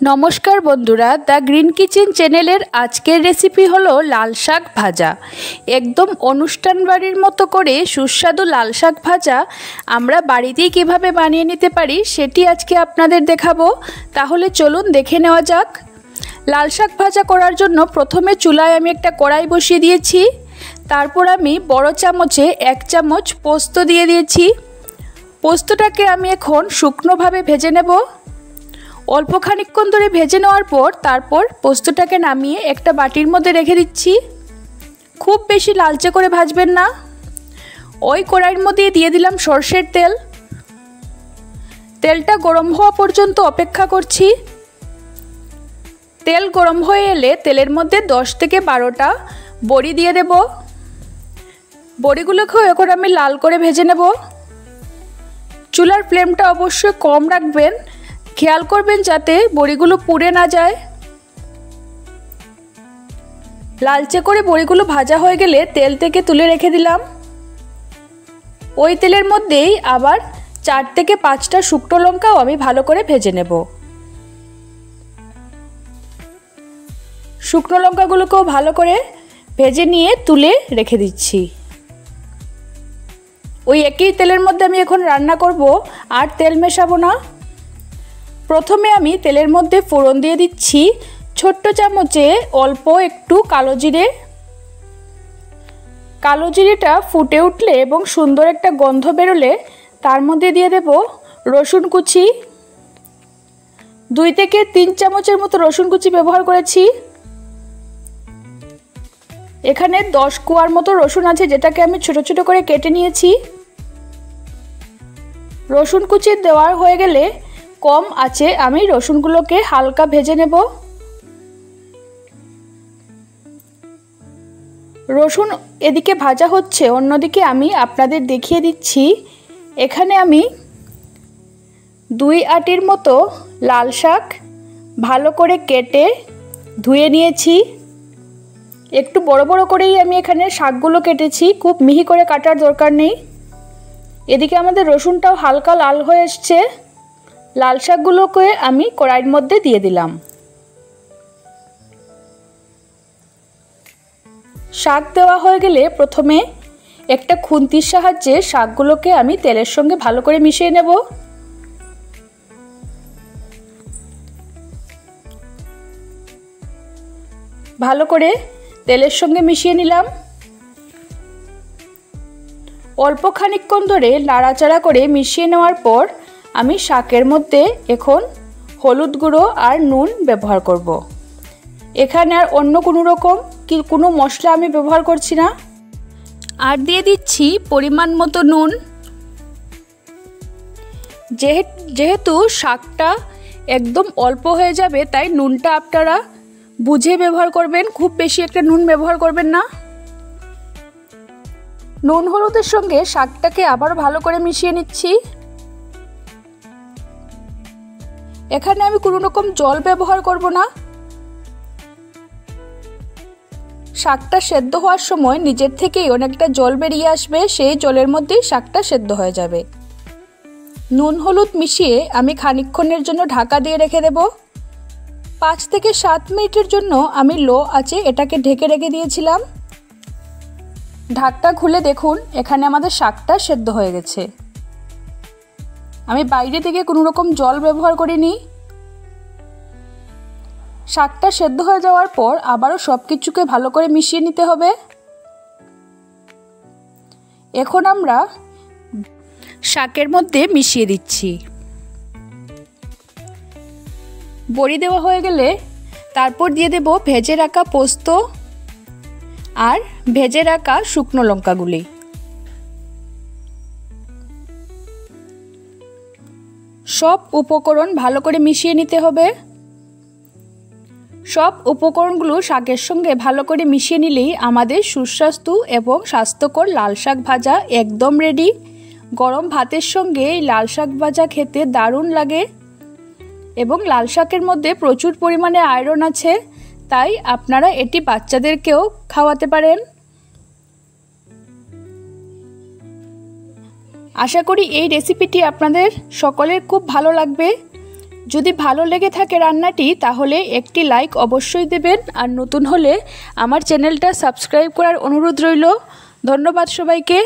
নমস্কার বন্ধুরা, the green kitchen চ্যানেলের আজকের রেসিপি হলো লাল শাক ভাজা। একদম অনুষ্ঠান বাড়ির মতো করে সুস্বাদু লাল শাক ভাজা আমরা বাড়িতেই কিভাবে বানিয়ে নিতে পারি সেটি আজকে আপনাদের দেখাবো। তাহলে চলুন দেখে নেওয়া যাক। লাল শাক ভাজা করার জন্য প্রথমে চুলায় আমি একটা কড়াই বসিয়ে দিয়েছি। তারপর আমি বড় চামচে 1 চামচ পোস্ত দিয়ে দিয়েছি। পোস্তটাকে আমি এখন শুকনোভাবে ভেজে নেব। অল্প খানিকক্ষণ ধরে ভেজে নেওয়ার পর তারপর পোস্তটাকে নামিয়ে একটা বাটির মধ্যে রেখে দিচ্ছি। খুব বেশি লালচে করে ভাজবেন না। ওই কড়াইয়ের মধ্যে দিয়ে দিলাম সরষের তেল। তেলটা গরম হওয়া পর্যন্ত অপেক্ষা করছি। তেল গরম হয়ে এলে তেলের মধ্যে 10 থেকে 12টা বড়ি দিয়ে দেব। বড়িগুলোকেও এখন আমি লাল করে ভেজে নেব। চুলার ফ্লেমটা অবশ্যই কম রাখবেন। খেয়াল করবেন যাতে বড়িগুলো পুড়ে না যায়। লালচে করে বড়িগুলো ভাজা হয়ে গেলে তেল থেকে তুলে রেখে দিলাম। ওই তেলের মধ্যেই আবার 4 থেকে 5টা শুকনো লঙ্কাও আমি ভালো করে ভেজে নেব। শুকনো লঙ্কাগুলোকেও ভালো করে ভেজে নিয়ে তুলে রেখে দিচ্ছি। ওই একই তেলের মধ্যে আমি এখন রান্না করব, আর তেল মেশাবো না। প্রথমে আমি তেলের মধ্যে ফোড়ন দিয়ে দিচ্ছি ছোট্ট চামচে অল্প একটু কালো জিরে। কালো জিরেটা ফুটে উঠলে এবং সুন্দর একটা গন্ধ বেরোলে তার মধ্যে দিয়ে দেব রসুন কুচি। 2 থেকে 3 চামচের মতো রসুন কুচি ব্যবহার করেছি। এখানে 10 কোয়ার মতো রসুন আছে, যেটাকে আমি ছোট ছোট করে কেটে নিয়েছি। রসুন কুচি দেওয়া হয়ে গেলে কম আঁচে আমি রসুনগুলোকে হালকা ভেজে নেব। রসুন এদিকে ভাজা হচ্ছে, অন্যদিকে আমি আপনাদের দেখিয়ে দিচ্ছি। এখানে আমি 2 আটির মতো লাল শাক ভালো করে কেটে ধুয়ে নিয়েছি। একটু বড় বড় করেই আমি এখানে শাকগুলো কেটেছি, খুব মিহি করে কাটার দরকার নেই। এদিকে আমাদের রসুনটাও হালকা লাল হয়ে এসছে। লাল শাকগুলোকে আমি কড়াইয়ের মধ্যে দিয়ে দিলাম। শাক দেওয়া হয়ে গেলে প্রথমে একটা খুন্তির সাহায্যে শাকগুলোকে আমি তেলের সঙ্গে ভালো করে মিশিয়ে নেব। ভালো করে তেলের সঙ্গে মিশিয়ে নিলাম। অল্প খানিকক্ষণ ধরে নাড়াচাড়া করে মিশিয়ে নেওয়ার পর আমি শাকের মধ্যে এখন হলুদ গুঁড়ো আর নুন ব্যবহার করব। এখানে আর অন্য কোনো মশলা আমি ব্যবহার করছি না। আর দিয়ে দিচ্ছি পরিমাণ মতো নুন। যেহেতু শাকটা একদম অল্প হয়ে যাবে, তাই নুনটা আপনারা বুঝে ব্যবহার করবেন। খুব বেশি একটা নুন ব্যবহার করবেন না। নুন হলুদের সঙ্গে শাকটাকে আবার ভালো করে মিশিয়ে নিচ্ছি। এখানে আমি কোনো রকম জল ব্যবহার করব না। শাকটা সেদ্ধ হওয়ার সময় নিজের থেকেই অনেকটা জল বেরিয়ে আসবে, সেই জলের মধ্যেই শাকটা সেদ্ধ হয়ে যাবে। নুন হলুদ মিশিয়ে আমি খানিকক্ষণের জন্য ঢাকা দিয়ে রেখে দেব। 5 থেকে 7 মিনিটের জন্য আমি লো আঁচে এটাকে ঢেকে রেখে দিয়েছিলাম। ঢাকটা খুলে দেখুন, এখানে আমাদের শাকটা সেদ্ধ হয়ে গেছে। আমি বাইরে থেকে কোনো রকম জল ব্যবহার করিনি। শাকটা সেদ্ধ হয়ে যাওয়ার পর আবারও সব কিছুকে ভালো করে মিশিয়ে নিতে হবে। এখন আমরা শাকের মধ্যে মিশিয়ে দিচ্ছি। বড়ি দেওয়া হয়ে গেলে তারপর দিয়ে দেব ভেজে রাখা পোস্ত আর ভেজে রাখা শুকনো লঙ্কাগুলি। সব উপকরণ ভালো করে মিশিয়ে নিতে হবে। সব উপকরণগুলো শাকের সঙ্গে ভালো করে মিশিয়ে নিলেই আমাদের সুস্বাদু এবং স্বাস্থ্যকর লাল শাক ভাজা একদম রেডি। গরম ভাতের সঙ্গে এই লাল শাক ভাজা খেতে দারুণ লাগে এবং লাল শাকের মধ্যে প্রচুর পরিমাণে আয়রন আছে, তাই আপনারা এটি বাচ্চাদেরকেও খাওয়াতে পারেন। আশা করি এই রেসিপিটি আপনাদের সকলের খুব ভালো লাগবে। যদি ভালো লেগে থাকে রান্নাটি তাহলে একটি লাইক অবশ্যই দেবেন, আর নতুন হলে আমার চ্যানেলটা সাবস্ক্রাইব করার অনুরোধ রইল। ধন্যবাদ সবাইকে।